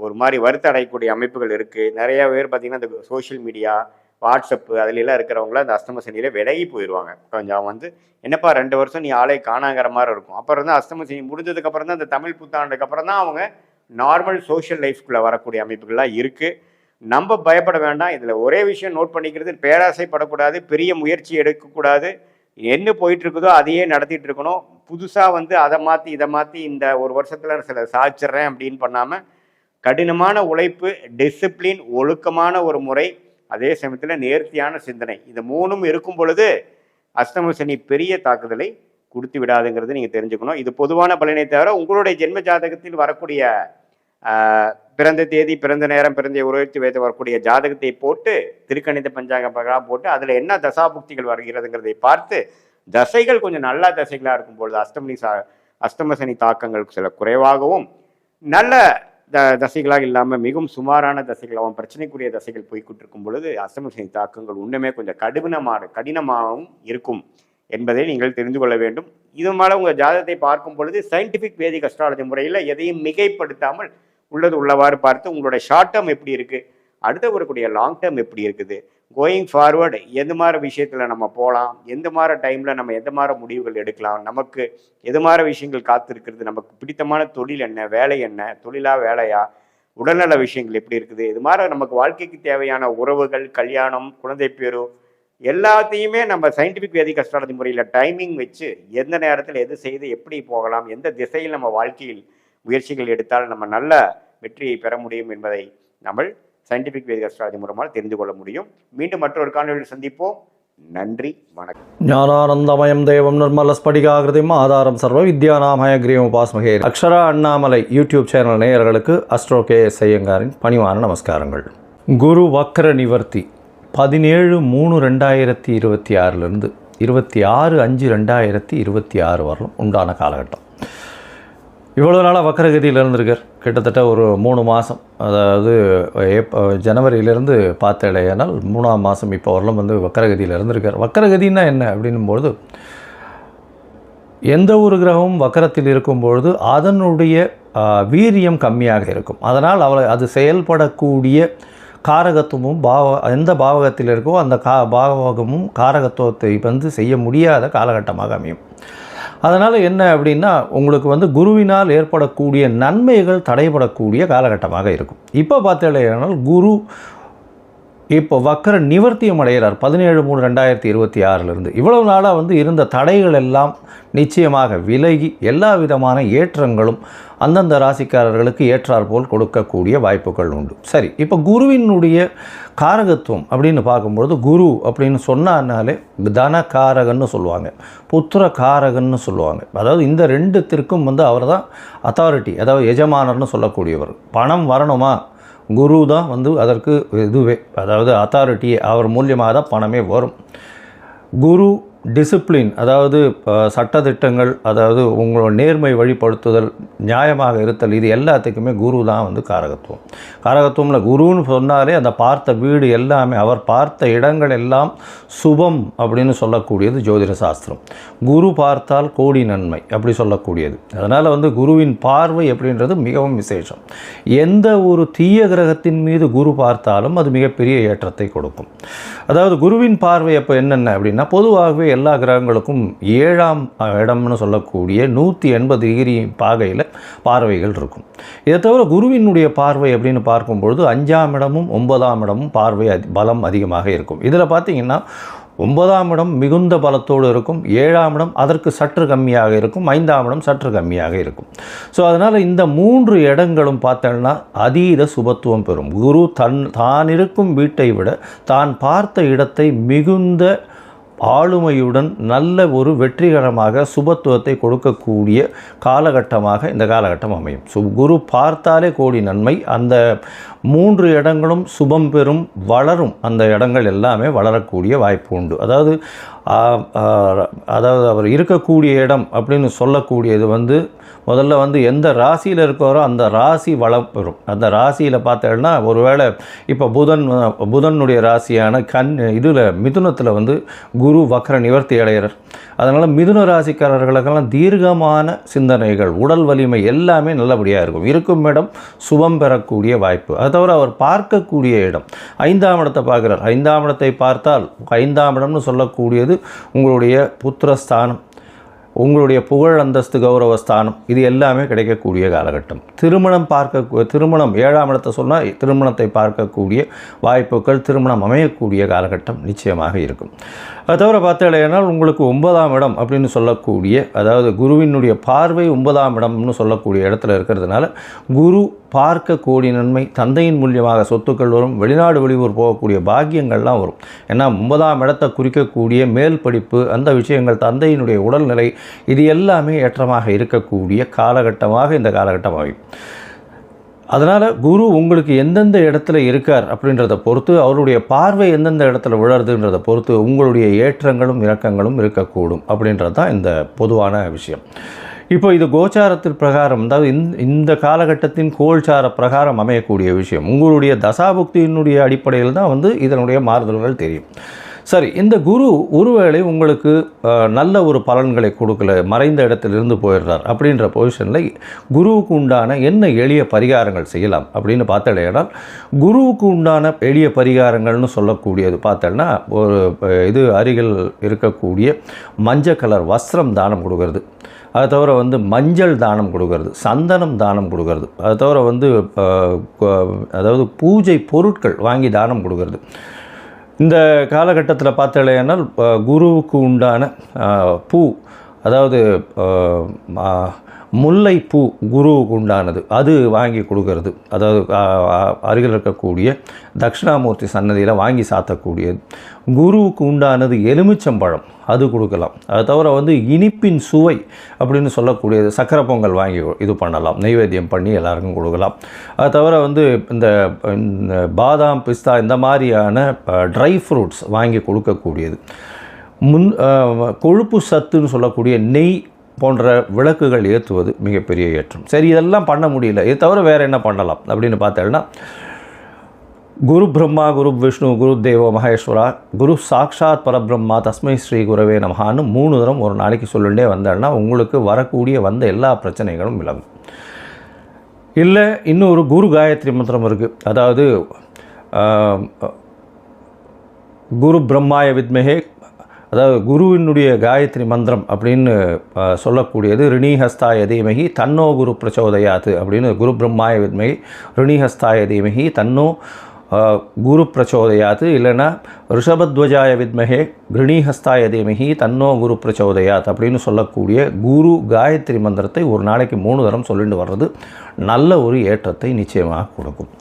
ஒரு மாதிரி வருத்த அடையக்கூடிய அமைப்புகள் இருக்குது. நிறைய பேர் பார்த்திங்கன்னா இந்த சோஷியல் மீடியா, வாட்ஸ்அப்பு அதுலெல்லாம் இருக்கிறவங்கள அந்த அஷ்டம சனியில் விலகி போயிடுவாங்க. கொஞ்சம் என்னப்பா 2 வருஷம் நீ ஆளே காணாங்கிற மாதிரி இருக்கும். அப்புறம் தான் அஷ்டம சனி முடிஞ்சதுக்கப்புறம் தான் இந்த தமிழ் புத்தாண்டுக்கு அப்புறம் தான் அவங்க நார்மல் சோஷியல் லைஃப்குள்ளே வரக்கூடிய அமைப்புகள்லாம் இருக்குது. நம்ம பயப்பட வேண்டாம். இதில் ஒரே விஷயம் நோட் பண்ணிக்கிறது, பேராசைப்படக்கூடாது, பெரிய முயற்சி எடுக்கக்கூடாது. என்ன போயிட்டு இருக்குதோ அதையே நடத்திட்டு இருக்கணும். புதுசாக அதை மாற்றி இதை மாற்றி இந்த ஒரு வருஷத்தில் சில சாதிச்சிட்றேன் அப்படின்னு பண்ணாமல் கடினமான உழைப்பு, டிசிப்ளின், ஒழுக்கமான ஒரு முறை, அதே சமயத்தில் நேர்த்தியான சிந்தனை, இது 3ம் இருக்கும் பொழுது அஷ்டம சனி பெரிய தாக்குதலை கொடுத்து விடாதுங்கிறது நீங்கள் தெரிஞ்சுக்கணும். இது பொதுவான பலனை தவிர உங்களுடைய ஜென்ம ஜாதகத்தில் வரக்கூடிய பிறந்த தேதி, பிறந்த நேரம், பிறந்த உருவத்தி வைத்து வரக்கூடிய ஜாதகத்தை போட்டு திருக்கணித பஞ்சாங்க பிரகாரம் போட்டு அதில் என்ன தசாபுக்திகள் வருகிறதுங்கிறதை பார்த்து தசைகள் கொஞ்சம் நல்ல தசைகளாக இருக்கும்பொழுது அஷ்டம சனி தாக்கங்கள் சில குறைவாகவும், நல்ல தசைகளாக இல்லாமல் மிகவும் சுமாரான தசைகளாகவும் பிரச்சனைக்குரிய தசைகள் போய்கிட்டு இருக்கும் பொழுது அஷ்டம சனி தாக்கங்கள் உண்மையுமே கொஞ்சம் கடினமாகவும் இருக்கும் என்பதை நீங்கள் தெரிந்து கொள்ள வேண்டும். இது மேலே உங்கள் ஜாதகத்தை பார்க்கும் பொழுது சயின்டிஃபிக் வேதிக் அஸ்ட்ராலஜி முறையில் எதையும் மிகைப்படுத்தாமல் உள்ளது உள்ளவாறு பார்த்து உங்களுடைய ஷார்ட் டேர்ம் எப்படி இருக்குது, அடுத்த வரக்கூடிய லாங் டேர்ம் எப்படி இருக்குது, கோயிங் ஃபார்வர்டு எந்த மாதிரி விஷயத்தில் நம்ம போகலாம், எந்த மாதிரி டைமில் நம்ம எந்த மாதிரி முடிவுகள் எடுக்கலாம், நமக்கு எது மாதிரி விஷயங்கள் காத்திருக்கிறது, நமக்கு பிடித்தமான தொழில் என்ன, வேலை என்ன, தொழிலா வேலையா, உடல்நல விஷயங்கள் எப்படி இருக்குது, இது மாதிரி நமக்கு வாழ்க்கைக்கு தேவையான உறவுகள், கல்யாணம், குழந்தை பேரு எல்லாத்தையுமே நம்ம சயின்டிஃபிக் வேதிக் அஸ்ட்ராலஜி முறையில் டைமிங் வச்சு எந்த நேரத்தில் எது செய்து எப்படி போகலாம், எந்த திசையில் நம்ம வாழ்க்கையில் முயற்சிகள் எடுத்தால் நம்ம நல்ல வெற்றியை பெற முடியும் என்பதை நம்ம சயின்டிஃபிக் வேதிக் அஸ்ட்ராலஜி மூலமாக தெரிந்து கொள்ள முடியும். மீண்டும் மற்றொரு காணொலியில் சந்திப்போம். நன்றி, வணக்கம். ஞானானந்தமயம் தேவம் நிர்மல ஸ்படிகாகிருதிம் ஆதாரம் சர்வ வித்யாநாமய கிரீவம் உபாஸ்மகே. அக்ஷரா அண்ணாமலை யூடியூப் சேனல் நேயர்களுக்கு அஸ்ட்ரோ KS ஐயங்காரின் பணிவான நமஸ்காரங்கள். குரு வக்ர நிவர்த்தி 17/3/2026 26/5/2026 வரலும் உண்டான காலகட்டம். இவ்வளோ நாளாக வக்கரகதியில் இருந்திருக்கார். கிட்டத்தட்ட ஒரு 3 மாதம், அதாவது ஜனவரியிலேருந்து பார்த்தேனால் 3ஆம் மாதம் இப்போ வரலும் வக்கரகதியில் இருந்திருக்கார். வக்கரகதின்னா என்ன அப்படின்னும்பொழுது, எந்த ஒரு கிரகமும் வக்கரத்தில் இருக்கும்பொழுது அதனுடைய வீரியம் கம்மியாக இருக்கும். அதனால் அது செயல்படக்கூடிய காரகத்துவமும் எந்த பாவகத்தில் இருக்கோ அந்த பாவகமும் காரகத்துவத்தை செய்ய முடியாத காலகட்டமாக அமையும். அதனால் என்ன அப்படின்னா, உங்களுக்கு குருவினால் ஏற்படக்கூடிய நன்மைகள் தடைபடக்கூடிய காலகட்டமாக இருக்கும். இப்போ பார்த்தீங்கன்னா குரு இப்போ வக்கர நிவர்த்தியம் அடைகிறார் 17/3/2026 இவ்வளவு நாளாக இருந்த தடைகள் எல்லாம் நிச்சயமாக விலகி எல்லா விதமான ஏற்றங்களும் அந்தந்த ராசிக்காரர்களுக்கு ஏற்றாற்போல் கொடுக்கக்கூடிய வாய்ப்புகள் உண்டு. சரி, இப்போ குருவினுடைய காரகத்துவம் அப்படின்னு பார்க்கும்பொழுது, குரு அப்படின்னு சொன்னாலே தனகாரகன்னு சொல்லுவாங்க, புத்திர காரகன்னு சொல்லுவாங்க. அதாவது இந்த ரெண்டுத்திற்கும் அவர் தான் அத்தாரிட்டி, அதாவது எஜமானர்னு சொல்லக்கூடியவர். பணம் வரணுமா, குரு தான் அதற்கு இதுவே, அதாவது அத்தாரிட்டி, அவர் மூலியமாக தான் பணமே வரும். குரு டிசிப்ளின், அதாவது சட்டத்திட்டங்கள், அதாவது உங்களோட நேர்மை வழிபடுத்துதல், நியாயமாக இருத்தல், இது எல்லாத்துக்குமே குரு தான் காரகத்துவம். காரகத்துவம்ல குருன்னு சொன்னாலே அந்த பார்த்த வீடு எல்லாமே, அவர் பார்த்த இடங்கள் எல்லாம் சுபம் அப்படின்னு சொல்லக்கூடியது ஜோதிட சாஸ்திரம். குரு பார்த்தால் கோடி நன்மை அப்படி சொல்லக்கூடியது. அதனால் குருவின் பார்வை அப்படின்றது மிகவும் விசேஷம். எந்த ஒரு தீய கிரகத்தின் மீது குரு பார்த்தாலும் அது மிகப்பெரிய ஏற்றத்தை கொடுக்கும். அதாவது குருவின் பார்வை அப்போ என்னென்ன அப்படின்னா, பொதுவாகவே எல்லா கிரகங்களுக்கும் 7ஆம் இடம்னு சொல்லக்கூடிய 180 டிகிரி பாகையில் பார்வைகள் இருக்கும். இதை தவிர குருவினுடைய பார்வை அப்படின்னு பார்க்கும்பொழுது 5ஆம் இடமும் 9ஆம் இடமும் பார்வை பலம் அதிகமாக இருக்கும். இதில் பார்த்தீங்கன்னா 9ஆம் இடம் மிகுந்த பலத்தோடு இருக்கும், 7ஆம் இடம் அதற்கு சற்று கம்மியாக இருக்கும், 5ஆம் இடம் சற்று கம்மியாக இருக்கும். ஸோ அதனால் இந்த 3 இடங்களும் பார்த்தோன்னா அதீத சுபத்துவம் பெறும். குரு தான் இருக்கும் வீட்டை விட தான் பார்த்த இடத்தை மிகுந்த ஆளுமையுடன் நல்ல ஒரு வெற்றிகரமாக சுபத்துவத்தை கொடுக்கக்கூடிய காலகட்டமாக இந்த காலகட்டம் அமையும். குரு பார்த்தாலே கோடி நன்மை. அந்த 3 இடங்களும் சுபம் பெறும், வளரும். அந்த இடங்கள் எல்லாமே வளரக்கூடிய வாய்ப்பு உண்டு. அதாவது அவர் இருக்கக்கூடிய இடம் அப்படின்னு சொல்லக்கூடியது முதல்ல எந்த ராசியில் இருக்காரோ அந்த ராசி வளம் பெறும். அந்த ராசியில் பார்த்தேன்னா ஒருவேளை இப்போ புதனுடைய ராசியான இதில் மிதுனத்தில் குரு வக்ர நிவர்த்தி அடைகிறார். அதனால் மிதுன ராசிக்காரர்களுக்கெல்லாம் தீர்க்கமான சிந்தனைகள், உடல் வலிமை எல்லாமே நல்லபடியாக இருக்கும் இடம் சுபம் பெறக்கூடிய வாய்ப்பு. அது தவிர அவர் பார்க்கக்கூடிய இடம் 5ஆம் இடத்தை பார்க்குறார். 5ஆம் இடத்தை பார்த்தால் 5ஆம் இடம்னு சொல்லக்கூடியது உங்களுடைய புத்திரஸ்தானம், உங்களுடைய புகழ் அந்தஸ்து கௌரவஸ்தானம், இது எல்லாமே கிடைக்கக்கூடிய காலகட்டம். திருமணம் 7ஆம் இடத்தை சொன்னால் திருமணத்தை பார்க்கக்கூடிய வாய்ப்புகள், திருமணம் அமையக்கூடிய காலகட்டம் நிச்சயமாக இருக்கும். அது தவிர பார்த்தீங்கன்னா உங்களுக்கு 9ஆம் இடம் அப்படின்னு சொல்லக்கூடிய, அதாவது குருவினுடைய பார்வை 9ஆம் இடம்னு சொல்லக்கூடிய இடத்துல இருக்கிறதுனால குரு பார்க்க கோடி நன்மை. தந்தையின் மூலியமாக சொத்துக்கள் வரும், வெளிநாடு வெளியூர் போகக்கூடிய பாக்கியங்கள்லாம் வரும். ஏன்னா 9ஆம் இடத்தை குறிக்கக்கூடிய மேல் படிப்பு, அந்த விஷயங்கள், தந்தையினுடைய உடல்நிலை, இது எல்லாமே ஏற்றமாக இருக்கக்கூடிய காலகட்டமாக இந்த காலகட்டம் அமையும். அதனால் குரு உங்களுக்கு எந்தெந்த இடத்துல இருக்கார் அப்படின்றத பொறுத்து, அவருடைய பார்வை எந்தெந்த இடத்துல விழறதுன்றதை பொறுத்து உங்களுடைய ஏற்றங்களும் இறக்கங்களும் இருக்கக்கூடும் அப்படின்றது தான் இந்த பொதுவான விஷயம். இப்போ இது கோச்சாரத்தின் பிரகாரம், அதாவது இந்த காலகட்டத்தின் கோல்சார பிரகாரம் அமையக்கூடிய விஷயம். உங்களுடைய தசாபுக்தியினுடைய அடிப்படையில் தான் இதனுடைய மாறுதல்கள் தெரியும். சரி, இந்த குரு ஒருவேளை உங்களுக்கு நல்ல ஒரு பலன்களை கொடுக்கல, மறைந்த இடத்திலிருந்து போயிடுறார் அப்படின்ற பொசிஷனில் குருவுக்கு உண்டான என்ன எளிய பரிகாரங்கள் செய்யலாம் அப்படின்னு பார்த்தடையானால், குருவுக்கு உண்டான எளிய பரிகாரங்கள்னு சொல்லக்கூடியது பார்த்தோன்னா, ஒரு இது அருகில் இருக்கக்கூடிய மஞ்சள் கலர் வஸ்திரம் தானம் கொடுக்கறது, அது தவிர மஞ்சள் தானம் கொடுக்கறது, சந்தனம் தானம் கொடுக்கறது, அது தவிர அதாவது பூஜை பொருட்கள் வாங்கி தானம் கொடுக்கறது. இந்த காலகட்டத்தில் பார்த்தீங்கன்னா குருவுக்கு உண்டான பூ, அதாவது முல்லைப்பூ குருவுக்கு உண்டானது, அது வாங்கி கொடுக்கறது, அதாவது அருகில் இருக்கக்கூடிய தட்சிணாமூர்த்தி சன்னதியில் வாங்கி சாத்தக்கூடியது. குருவுக்கு உண்டானது எலுமிச்சம்பழம், அது கொடுக்கலாம். அது தவிர இனிப்பின் சுவை அப்படின்னு சொல்லக்கூடியது, சக்கரை பொங்கல் வாங்கி இது பண்ணலாம், நைவேத்தியம் பண்ணி எல்லாருக்கும் கொடுக்கலாம். அது தவிர இந்த பாதாம், பிஸ்தா இந்த மாதிரியான ட்ரை ஃப்ரூட்ஸ் வாங்கி கொடுக்கக்கூடியது. கொழுப்பு சத்துன்னு சொல்லக்கூடிய நெய் போன்ற விளக்குகள் ஏற்றுவது மிகப்பெரிய ஏற்றம். சரி, இதெல்லாம் பண்ண முடியல, இது தவிர வேறு என்ன பண்ணலாம் அப்படின்னு பார்த்தேன்னா, குரு பிரம்மா, குரு விஷ்ணு, குரு தேவோ மகேஸ்வரா, குரு சாக்ஷாத் பரபிரம்மா, தஸ்மை ஸ்ரீ குரவே நமஹான்னு 3 தரம் ஒரு நாளைக்கு சொல்லிகிட்டே வந்தேன்னா உங்களுக்கு வரக்கூடிய எல்லா பிரச்சனைகளும் விலகும். இல்லை, இன்னொரு குரு காயத்ரி மந்திரம் இருக்குது. அதாவது குரு பிரம்மாய வித்மஹே, அதாவது குருவினுடைய காயத்ரி மந்திரம் அப்படின்னு சொல்லக்கூடியது ரிணிஹஸ்தாய தீமகி தன்னோ குரு பிரச்சோதயாத்து அப்படின்னு, குரு பிரம்மாய வித்மகி ரிணிஹஸ்தாய தீமகி தன்னோ குரு பிரச்சோதயாத்து, இல்லைன்னா ரிஷபத்வஜாய வித்மகே கிருணிஹஸ்தாய தீமகி தன்னோ குரு பிரச்சோதயாத் அப்படின்னு சொல்லக்கூடிய குரு காயத்ரி மந்திரத்தை ஒரு நாளைக்கு 3 தரம் சொல்லிட்டு வர்றது நல்ல ஒரு ஏற்றத்தை நிச்சயமாக கொடுக்கும்.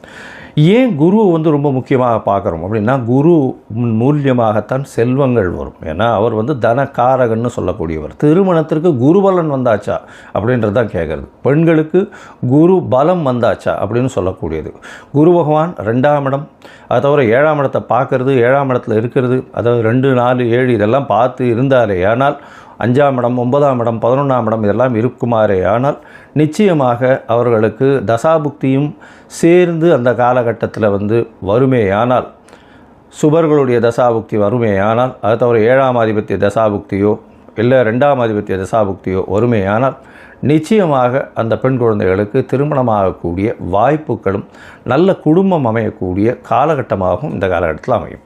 ஏன் குருவை ரொம்ப முக்கியமாக பார்க்குறோம் அப்படின்னா, குரு மூலியமாகத்தான் செல்வங்கள் வரும். ஏன்னா அவர் தனக்காரகன்னு சொல்லக்கூடியவர். திருமணத்திற்கு குரு பலன் வந்தாச்சா அப்படின்றது தான் கேட்குறது. பெண்களுக்கு குரு பலம் வந்தாச்சா அப்படின்னு சொல்லக்கூடியது. குரு பகவான் 2ஆம் இடம், அது தவிர 7ஆம் இடத்தை பார்க்கறது, 7ஆம் இடத்துல இருக்கிறது, அதாவது 2, 4, 7 இதெல்லாம் பார்த்து இருந்தாலே ஆனால் 5ஆம் இடம், 9ஆம் இடம், 11ஆம் இடம் இதெல்லாம் இருக்குமாறே ஆனால் நிச்சயமாக அவர்களுக்கு தசாபுக்தியும் சேர்ந்து அந்த காலகட்டத்தில் வருமேயானால், சுபர்களுடைய தசாபுக்தி வருமேயானால், அது தவிர 7ஆம் ஆதிபத்திய தசாபுக்தியோ இல்லை 2ஆம் ஆதிபத்திய தசாபுக்தியோ வருமேயானால் நிச்சயமாக அந்த பெண் குழந்தைகளுக்கு திருமணமாகக்கூடிய வாய்ப்புகளும் நல்ல குடும்பம் அமையக்கூடிய காலகட்டமாகவும் இந்த காலகட்டத்தில் அமையும்.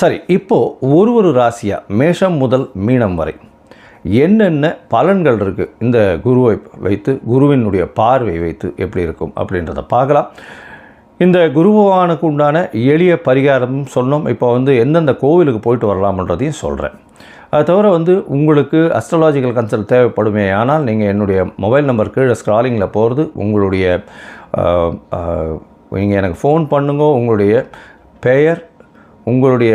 சரி, இப்போது ஒரு ராசியாக மேஷம் முதல் மீனம் வரை என்னென்ன பலன்கள் இருக்குது இந்த குருவை வைத்து, குருவினுடைய பார்வை வைத்து எப்படி இருக்கும் அப்படின்றத பார்க்கலாம். இந்த குரு பகவானுக்கு உண்டான எளிய பரிகாரம் சொன்னோம். இப்போ எந்தெந்த கோவிலுக்கு போயிட்டு வரலாம்ன்றதையும் சொல்கிறேன். அது தவிர உங்களுக்கு அஸ்ட்ராலாஜிக்கல் கன்சல்ட் தேவைப்படுமே ஆனால் நீங்கள் என்னுடைய மொபைல் நம்பர் கீழே ஸ்க்ராலிங்கில் போகிறது, உங்களுடைய நீங்கள் எனக்கு ஃபோன் பண்ணுங்க. உங்களுடைய பெயர், உங்களுடைய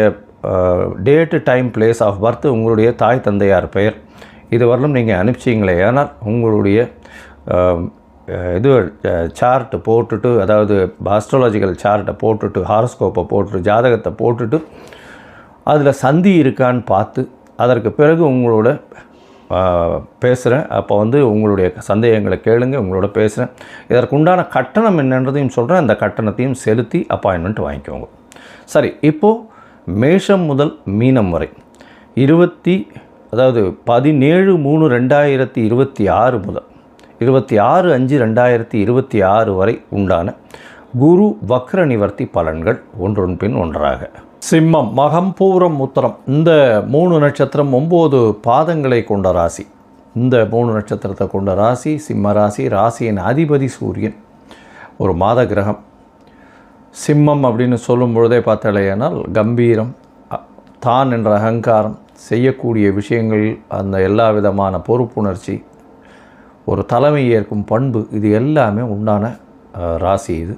date time place of birth, உங்களுடைய தாய் தந்தையார் பெயர், இது வரலும் நீங்கள் அனுப்பிச்சிங்களே ஆனால் உங்களுடைய இது சார்ட்டு போட்டுட்டு, அதாவது ஆஸ்ட்ராலஜிக்கல் சார்ட்டை போட்டுட்டு, ஹாரோஸ்கோப்பை போட்டுட்டு, ஜாதகத்தை போட்டுட்டு அதில் சந்தி இருக்கான்னு பார்த்து அதற்கு பிறகு உங்களோட பேசுகிறேன். அப்போ வந்து உங்களுடைய சந்தேகங்களை கேளுங்க, உங்களோட பேசுகிறேன். இதற்குண்டான கட்டணம் என்னன்றதையும் சொல்கிறேன். அந்த கட்டணத்தையும் செலுத்தி அப்பாயின்மெண்ட் வாங்கிக்கோங்க. சரி, இப்போது மேஷம் முதல் மீனம் வரை 17/3/2026 முதல் 26/5/2026 வரை உண்டான குரு வக்ர நிவர்த்தி பலன்கள் ஒன்றொன் பின் ஒன்றாக. சிம்மம், மகம், பூரம், உத்தரம் இந்த 3 நட்சத்திரம் 9 பாதங்களை கொண்ட ராசி. இந்த 3 நட்சத்திரத்தை கொண்ட ராசி சிம்ம ராசி. ராசியின் அதிபதி சூரியன், ஒரு மாத கிரகம். சிம்மம் அப்படின்னு சொல்லும் பொழுதே பார்த்தாலேயானால் கம்பீரம், தான் என்ற அகங்காரம், செய்யக்கூடிய விஷயங்கள் அந்த எல்லா விதமான பொறுப்புணர்ச்சி, ஒரு தலைமை ஏற்கும் பண்பு, இது எல்லாமே உண்டான ராசி இது.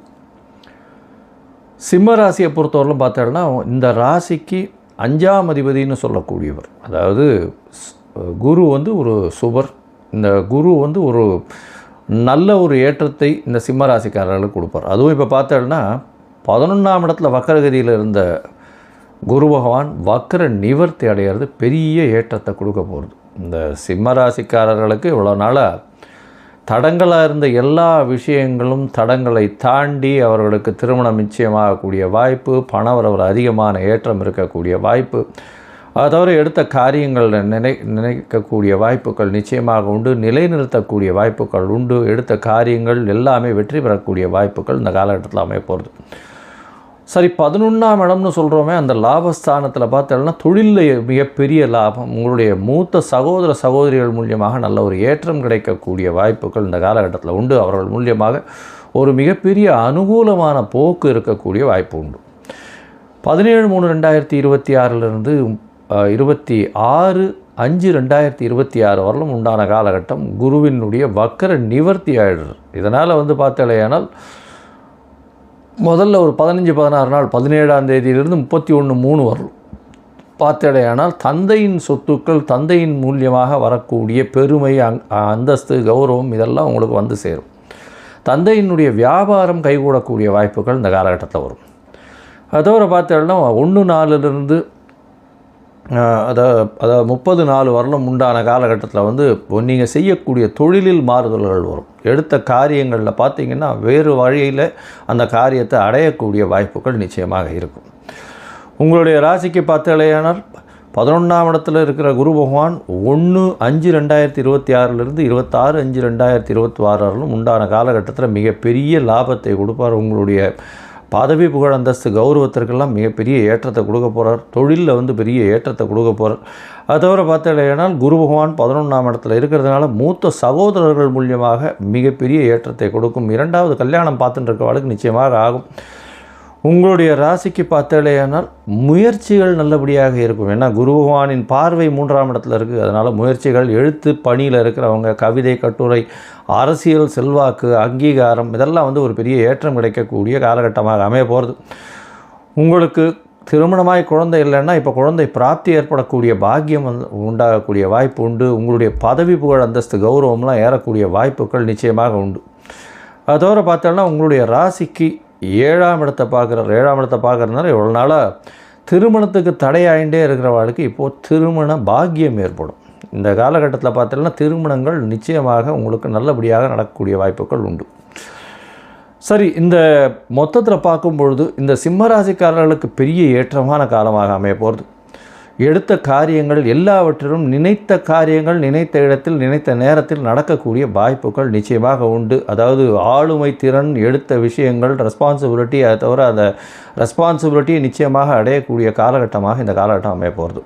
சிம்ம ராசியை பொறுத்தவரையிலும் பார்த்தோம்னா இந்த ராசிக்கு 5ஆம் அதிபதினு சொல்லக்கூடியவர், அதாவது குரு வந்து ஒரு சுபர். இந்த குரு வந்து ஒரு நல்ல ஒரு ஏற்றத்தை இந்த சிம்ம ராசிக்காரர்களுக்கு கொடுப்பார். அதுவும் இப்போ பார்த்தோம்னா 11ஆம் இடத்துல வக்கரகதியில் இருந்த குரு பகவான் வக்கர நிவர்த்தி அடைகிறது பெரிய ஏற்றத்தை கொடுக்க போகிறது. இந்த சிம்ம ராசிக்காரர்களுக்கு இவ்வளோ நாளாக தடங்களாக இருந்த எல்லா விஷயங்களும் தடங்களை தாண்டி அவர்களுக்கு திருமணம் நிச்சயமாகக்கூடிய வாய்ப்பு, பணவரவு அதிகமான ஏற்றம் இருக்கக்கூடிய வாய்ப்பு, அதை தவிர எடுத்த காரியங்கள் நினைக்கக்கூடிய வாய்ப்புகள் நிச்சயமாக உண்டு, நிலைநிறுத்தக்கூடிய வாய்ப்புகள் உண்டு, எடுத்த காரியங்கள் எல்லாமே வெற்றி பெறக்கூடிய வாய்ப்புகள் இந்த காலகட்டத்தில் அமைய போகிறது. சரி, 11ஆம் இடம்னு சொல்கிறோமே, அந்த லாபஸ்தானத்தில் பார்த்தோம்னா தொழிலில் மிகப்பெரிய லாபம், உங்களுடைய மூத்த சகோதர சகோதரிகள் மூலியமாக நல்ல ஒரு ஏற்றம் கிடைக்கக்கூடிய வாய்ப்புகள் இந்த காலகட்டத்தில் உண்டு. அவர்கள் மூலியமாக ஒரு மிகப்பெரிய அனுகூலமான போக்கு இருக்கக்கூடிய வாய்ப்பு உண்டு. 17/3/2026 26/5/2026 வரலும் உண்டான காலகட்டம் குருவினுடைய வக்கர நிவர்த்தி ஆயிடுது. இதனால் வந்து பார்த்தாலேயானால் முதல்ல ஒரு 15-16 நாள் 17ஆம் தேதியிலிருந்து 31/3 வரலும் பார்த்தடையானால் தந்தையின் சொத்துக்கள், தந்தையின் மூலியமாக வரக்கூடிய பெருமை, அந்தஸ்து, கௌரவம் இதெல்லாம் உங்களுக்கு வந்து சேரும். தந்தையினுடைய வியாபாரம் கைகூடக்கூடிய வாய்ப்புகள் இந்த காலகட்டத்தில் வரும். அதோடு பார்த்தோம்னா 1/4 அதாவது 30 வரலும் உண்டான காலகட்டத்தில் வந்து நீங்கள் செய்யக்கூடிய தொழிலில் மாறுதல்கள் வரும். எடுத்த காரியங்களில் பார்த்திங்கன்னா வேறு வழியில் அந்த காரியத்தை அடையக்கூடிய வாய்ப்புகள் நிச்சயமாக இருக்கும். உங்களுடைய ராசிக்கு பார்த்தாலேயானால் 11ஆம் இடத்துல இருக்கிற குரு பகவான் 1/5/2026 26/5/2026 வரலும் உண்டான காலகட்டத்தில் மிகப்பெரிய லாபத்தை கொடுப்பார். உங்களுடைய பதவி, புகழ், அந்தஸ்து, கௌரவத்திற்கெல்லாம் மிகப்பெரிய ஏற்றத்தை கொடுக்க போகிறார். தொழிலில் வந்து பெரிய ஏற்றத்தை கொடுக்க போகிறார். அது தவிர பார்த்தாலேயானால் குரு பகவான் 11ஆம் இடத்துல இருக்கிறதுனால மூத்த சகோதரர்கள் மூலியமாக மிகப்பெரிய ஏற்றத்தை கொடுக்கும். 2வது கல்யாணம் பார்த்துட்டு இருக்கவளுக்கு நிச்சயமாக ஆகும். உங்களுடைய ராசிக்கு பார்த்தாலேயானால் முயற்சிகள் நல்லபடியாக இருக்கும். ஏன்னா குரு பகவானின் பார்வை 3ஆம் இடத்துல இருக்குது. அதனால் முயற்சிகள், எழுத்து பணியில் இருக்கிறவங்க, கவிதை, கட்டுரை, அரசியல், செல்வாக்கு, அங்கீகாரம் இதெல்லாம் வந்து ஒரு பெரிய ஏற்றம் கிடைக்கக்கூடிய காலகட்டமாக அமைய போகிறது. உங்களுக்கு திருமணமாய் குழந்தை இல்லைன்னா இப்போ குழந்தை பிராப்தி ஏற்படக்கூடிய பாக்கியம் உண்டாகக்கூடிய வாய்ப்பு உண்டு. உங்களுடைய பதவி, புகழ், அந்தஸ்து, கௌரவம்லாம் ஏறக்கூடிய வாய்ப்புகள் நிச்சயமாக உண்டு. அதோடு பார்த்தோம்னா உங்களுடைய ராசிக்கு 7ஆம் இடத்தை பார்க்குறார். 7ஆம் இடத்தை பார்க்குறதுனால இவ்வளோ நாளாக திருமணத்துக்கு தடையாயிண்டே இருக்கிறவர்களுக்கு இப்போது திருமண பாக்கியம் ஏற்படும். இந்த காலகட்டத்தில் பார்த்தோம்னா திருமணங்கள் நிச்சயமாக உங்களுக்கு நல்லபடியாக நடக்கக்கூடிய வாய்ப்புகள் உண்டு. சரி, இந்த மொத்தத்தில் பார்க்கும் பொழுது இந்த சிம்மராசிக்காரர்களுக்கு பெரிய ஏற்றமான காலமாக அமைய போகிறது. எடுத்த காரியங்கள் எல்லாவற்றிலும் நினைத்த காரியங்கள் நினைத்த இடத்தில் நினைத்த நேரத்தில் நடக்கக்கூடிய வாய்ப்புகள் நிச்சயமாக உண்டு. அதாவது ஆளுமை திறன், எடுத்த விஷயங்கள், ரெஸ்பான்சிபிலிட்டி, அதை தவிர அந்த ரெஸ்பான்சிபிலிட்டியை நிச்சயமாக அடையக்கூடிய காலகட்டமாக இந்த காலகட்டம் அமைய போகிறது.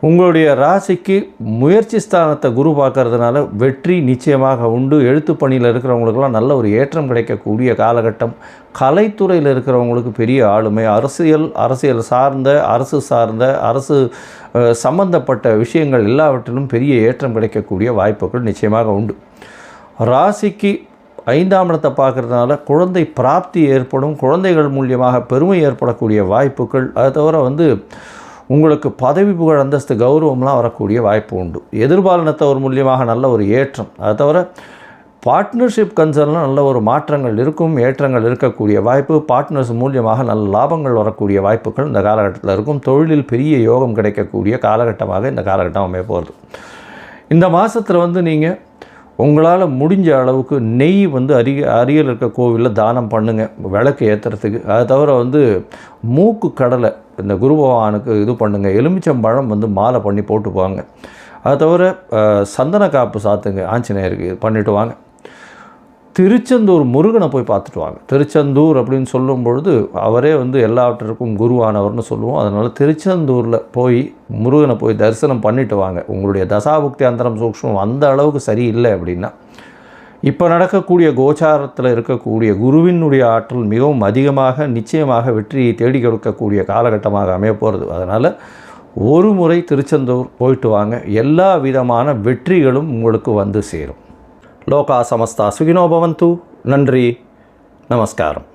உங்களுடைய ராசிக்கு முயற்சி ஸ்தானத்தை குரு பார்க்கறதுனால வெற்றி நிச்சயமாக உண்டு. எழுத்து பணியில் இருக்கிறவங்களுக்கெல்லாம் நல்ல ஒரு ஏற்றம் கிடைக்கக்கூடிய காலகட்டம். கலைத்துறையில் இருக்கிறவங்களுக்கு பெரிய ஆளுமை, அரசியல் சார்ந்த, அரசு சம்பந்தப்பட்ட விஷயங்கள் எல்லாவற்றிலும் பெரிய ஏற்றம் கிடைக்கக்கூடிய வாய்ப்புகள் நிச்சயமாக உண்டு. ராசிக்கு 5ஆம் இடத்தை பார்க்குறதுனால குழந்தை பிராப்தி ஏற்படும். குழந்தைகள் மூலியமாக பெருமை ஏற்படக்கூடிய வாய்ப்புகள். அதை தவிர வந்து உங்களுக்கு பதவி புகழ் அந்தஸ்து கௌரவம்லாம் வரக்கூடிய வாய்ப்பு உண்டு. எதிர்பாலினத்தவர் மூலியமாக நல்ல ஒரு ஏற்றம். அதை தவிர பார்ட்னர்ஷிப் கன்சர்னில் நல்ல ஒரு மாற்றங்கள் இருக்கும், ஏற்றங்கள் இருக்கக்கூடிய வாய்ப்பு. பார்ட்னர்ஸ் மூலியமாக நல்ல லாபங்கள் வரக்கூடிய வாய்ப்புகள் இந்த காலகட்டத்தில் இருக்கும். தொழிலில் பெரிய யோகம் கிடைக்கக்கூடிய காலகட்டமாக இந்த காலகட்டம் அமைய போகிறது. இந்த மாதத்தில் நீங்கள் உங்களால் முடிஞ்ச அளவுக்கு நெய் அருகில் இருக்க கோவிலில் தானம் பண்ணுங்கள், விளக்கு ஏற்றுறதுக்கு. அதை தவிர மூக்கு கடலை இந்த குரு பகவானுக்கு இது பண்ணுங்கள். எலுமிச்சம்பழம் மாலை பண்ணி போட்டு போவாங்க. அதை தவிர சந்தன காப்பு சாத்துங்க, ஆஞ்சநேயருக்கு பண்ணிட்டு வாங்க. திருச்செந்தூர் முருகனை போய் பார்த்துட்டு வாங்க. திருச்செந்தூர் அப்படின்னு சொல்லும் பொழுது அவரே எல்லாவற்றிற்கும் குருவானவர்னு சொல்லுவோம். அதனால் திருச்செந்தூரில் போய் முருகனை போய் தரிசனம் பண்ணிட்டு வாங்க. உங்களுடைய தசாபுக்தி அந்தரம் சூக்ஷ்மம் அந்த அளவுக்கு சரியில்லை அப்படின்னா, இப்போ நடக்கக்கூடிய கோச்சாரத்தில் இருக்கக்கூடிய குருவினுடைய ஆற்றல் மிகவும் அதிகமாக நிச்சயமாக வெற்றியை தேடி கொடுக்கக்கூடிய காலகட்டமாக அமைய போகிறது. அதனால் ஒரு முறை திருச்செந்தூர் போயிட்டு வாங்க. எல்லா விதமான வெற்றிகளும் உங்களுக்கு சேரும். லோகா சமஸ்தா சுகினோ பவந்து. நன்றி, நமஸ்காரம்.